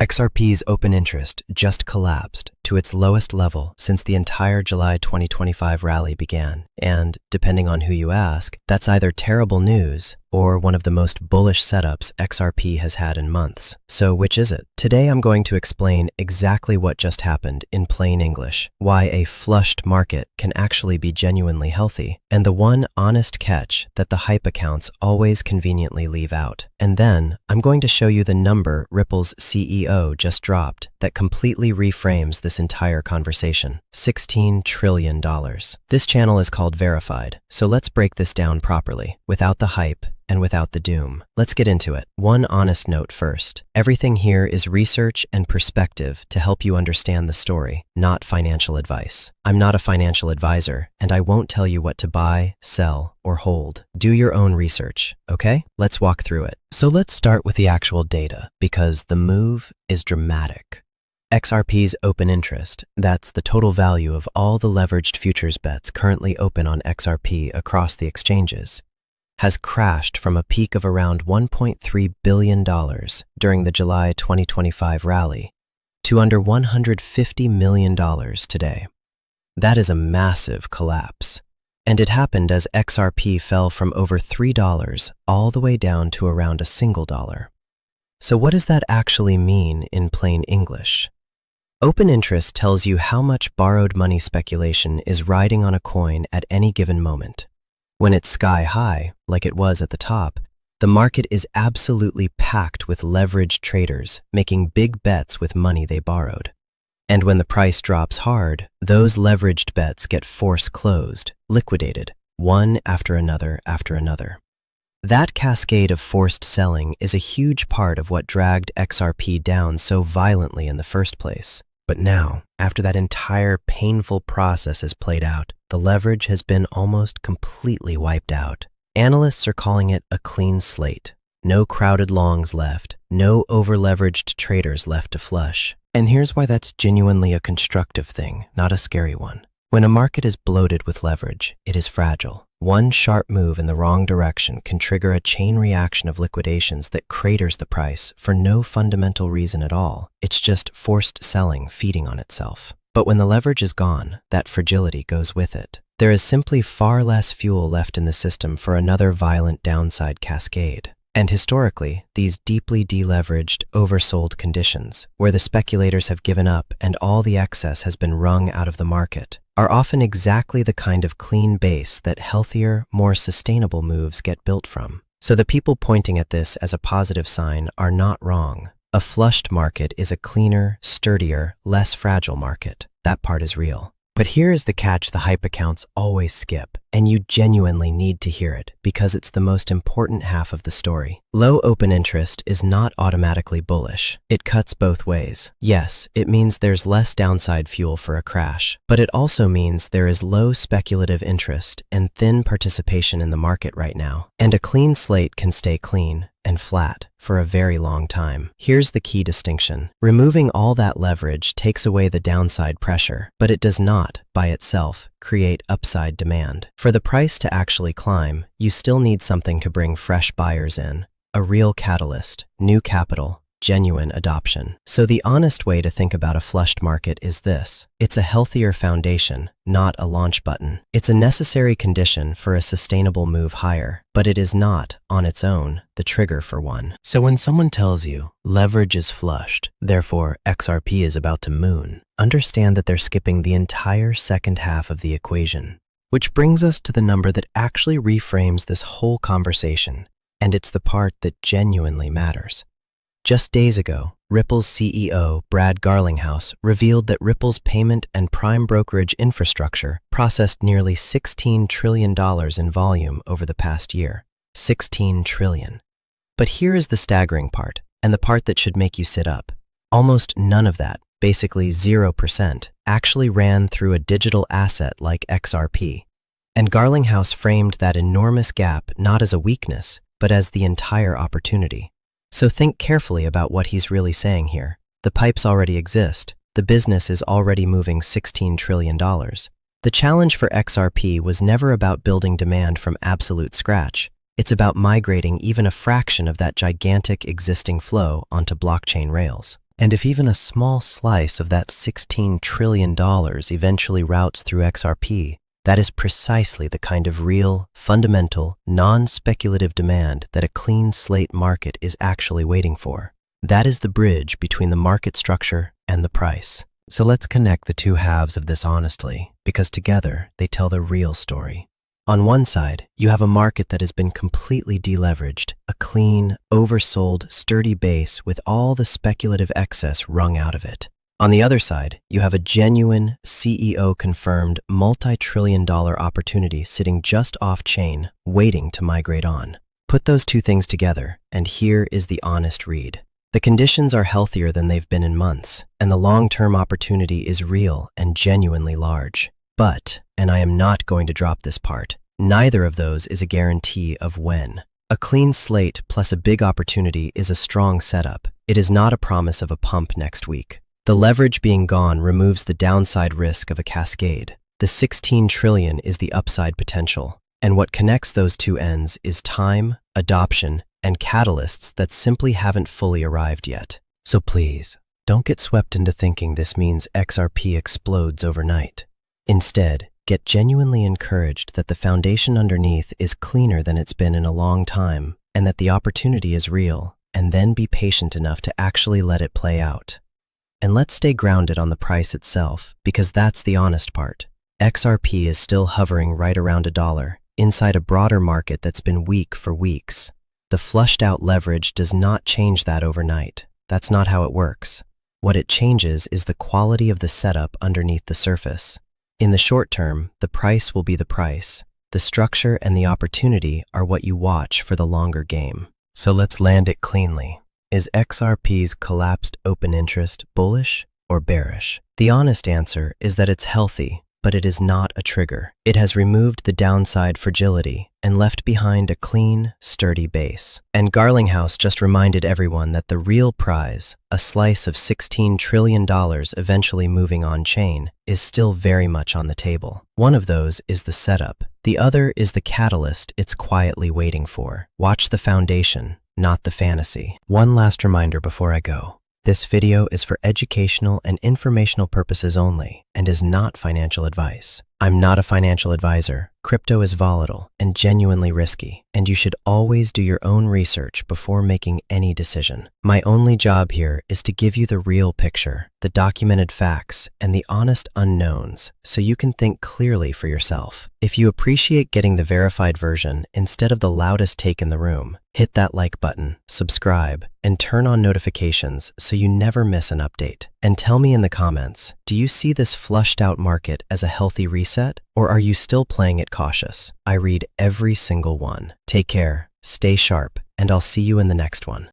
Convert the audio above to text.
XRP's open interest just collapsed to its lowest level since the entire July 2025 rally began. And, depending on who you ask, that's either terrible news or one of the most bullish setups XRP has had in months. So which is it? Today I'm going to explain exactly what just happened in plain English, why a flushed market can actually be genuinely healthy, and the one honest catch that the hype accounts always conveniently leave out. And then I'm going to show you the number Ripple's CEO just dropped that completely reframes this entire conversation. $16 trillion. This channel is called Verified, so let's break this down properly, without the hype and without the doom. Let's get into it. One honest note first. Everything here is research and perspective to help you understand the story, not financial advice. I'm not a financial advisor, and I won't tell you what to buy, sell, or hold. Do your own research, okay? Let's walk through it. So let's start with the actual data, because the move is dramatic. XRP's open interest, that's the total value of all the leveraged futures bets currently open on XRP across the exchanges, has crashed from a peak of around $1.3 billion during the July 2025 rally to under $150 million today. That is a massive collapse, and it happened as XRP fell from over $3 all the way down to around a single dollar. So what does that actually mean in plain English? Open interest tells you how much borrowed money speculation is riding on a coin at any given moment. When it's sky high, like it was at the top, the market is absolutely packed with leveraged traders making big bets with money they borrowed. And when the price drops hard, those leveraged bets get force closed, liquidated, one after another after another. That cascade of forced selling is a huge part of what dragged XRP down so violently in the first place. But now, after that entire painful process has played out, the leverage has been almost completely wiped out. Analysts are calling it a clean slate. No crowded longs left, no over-leveraged traders left to flush. And here's why that's genuinely a constructive thing, not a scary one. When a market is bloated with leverage, it is fragile. One sharp move in the wrong direction can trigger a chain reaction of liquidations that craters the price for no fundamental reason at all. It's just forced selling feeding on itself. But when the leverage is gone, that fragility goes with it. There is simply far less fuel left in the system for another violent downside cascade. And historically, these deeply deleveraged, oversold conditions, where the speculators have given up and all the excess has been wrung out of the market, are often exactly the kind of clean base that healthier, more sustainable moves get built from. So the people pointing at this as a positive sign are not wrong. A flushed market is a cleaner, sturdier, less fragile market. That part is real. But here is the catch the hype accounts always skip, and you genuinely need to hear it because it's the most important half of the story. Low open interest is not automatically bullish. It cuts both ways. Yes, it means there's less downside fuel for a crash, but it also means there is low speculative interest and thin participation in the market right now. And a clean slate can stay clean and flat for a very long time. Here's the key distinction. Removing all that leverage takes away the downside pressure, but it does not, by itself, create upside demand. For the price to actually climb, you still need something to bring fresh buyers in. A real catalyst, new capital, genuine adoption. So the honest way to think about a flushed market is this. It's a healthier foundation, not a launch button. It's a necessary condition for a sustainable move higher, but it is not, on its own, the trigger for one. So when someone tells you leverage is flushed, therefore XRP is about to moon, understand that they're skipping the entire second half of the equation. Which brings us to the number that actually reframes this whole conversation, and it's the part that genuinely matters. Just days ago, Ripple's CEO, Brad Garlinghouse, revealed that Ripple's payment and prime brokerage infrastructure processed nearly $16 trillion in volume over the past year. $16 trillion. But here is the staggering part, and the part that should make you sit up. Almost none of that, basically 0%, actually ran through a digital asset like XRP. And Garlinghouse framed that enormous gap not as a weakness, but as the entire opportunity. So think carefully about what he's really saying here. The pipes already exist. The business is already moving $16 trillion. The challenge for XRP was never about building demand from absolute scratch. It's about migrating even a fraction of that gigantic existing flow onto blockchain rails. And if even a small slice of that $16 trillion eventually routes through XRP, that is precisely the kind of real, fundamental, non-speculative demand that a clean slate market is actually waiting for. That is the bridge between the market structure and the price. So let's connect the two halves of this honestly, because together they tell the real story. On one side, you have a market that has been completely deleveraged, a clean, oversold, sturdy base with all the speculative excess wrung out of it. On the other side, you have a genuine, CEO-confirmed, multi-trillion-dollar opportunity sitting just off-chain, waiting to migrate on. Put those two things together, and here is the honest read. The conditions are healthier than they've been in months, and the long-term opportunity is real and genuinely large. But, and I am not going to drop this part, neither of those is a guarantee of when. A clean slate plus a big opportunity is a strong setup. It is not a promise of a pump next week. The leverage being gone removes the downside risk of a cascade. The 16 trillion is the upside potential. And what connects those two ends is time, adoption, and catalysts that simply haven't fully arrived yet. So please, don't get swept into thinking this means XRP explodes overnight. Instead, get genuinely encouraged that the foundation underneath is cleaner than it's been in a long time, and that the opportunity is real, and then be patient enough to actually let it play out. And let's stay grounded on the price itself, because that's the honest part. XRP is still hovering right around $1, inside a broader market that's been weak for weeks. The flushed-out leverage does not change that overnight. That's not how it works. What it changes is the quality of the setup underneath the surface. In the short term, the price will be the price. The structure and the opportunity are what you watch for the longer game. So let's land it cleanly. Is XRP's collapsed open interest bullish or bearish? The honest answer is that it's healthy, but it is not a trigger. It has removed the downside fragility and left behind a clean, sturdy base. And Garlinghouse just reminded everyone that the real prize, a slice of $16 trillion eventually moving on-chain, is still very much on the table. One of those is the setup. The other is the catalyst it's quietly waiting for. Watch the foundation, not the fantasy. One last reminder before I go. This video is for educational and informational purposes only and is not financial advice. I'm not a financial advisor. Crypto is volatile and genuinely risky, and you should always do your own research before making any decision. My only job here is to give you the real picture, the documented facts, and the honest unknowns, so you can think clearly for yourself. If you appreciate getting the verified version instead of the loudest take in the room, hit that like button, subscribe, and turn on notifications so you never miss an update. And tell me in the comments, do you see this flushed out market as a healthy reset, or are you still playing it cautious? I read every single one. Take care, stay sharp, and I'll see you in the next one.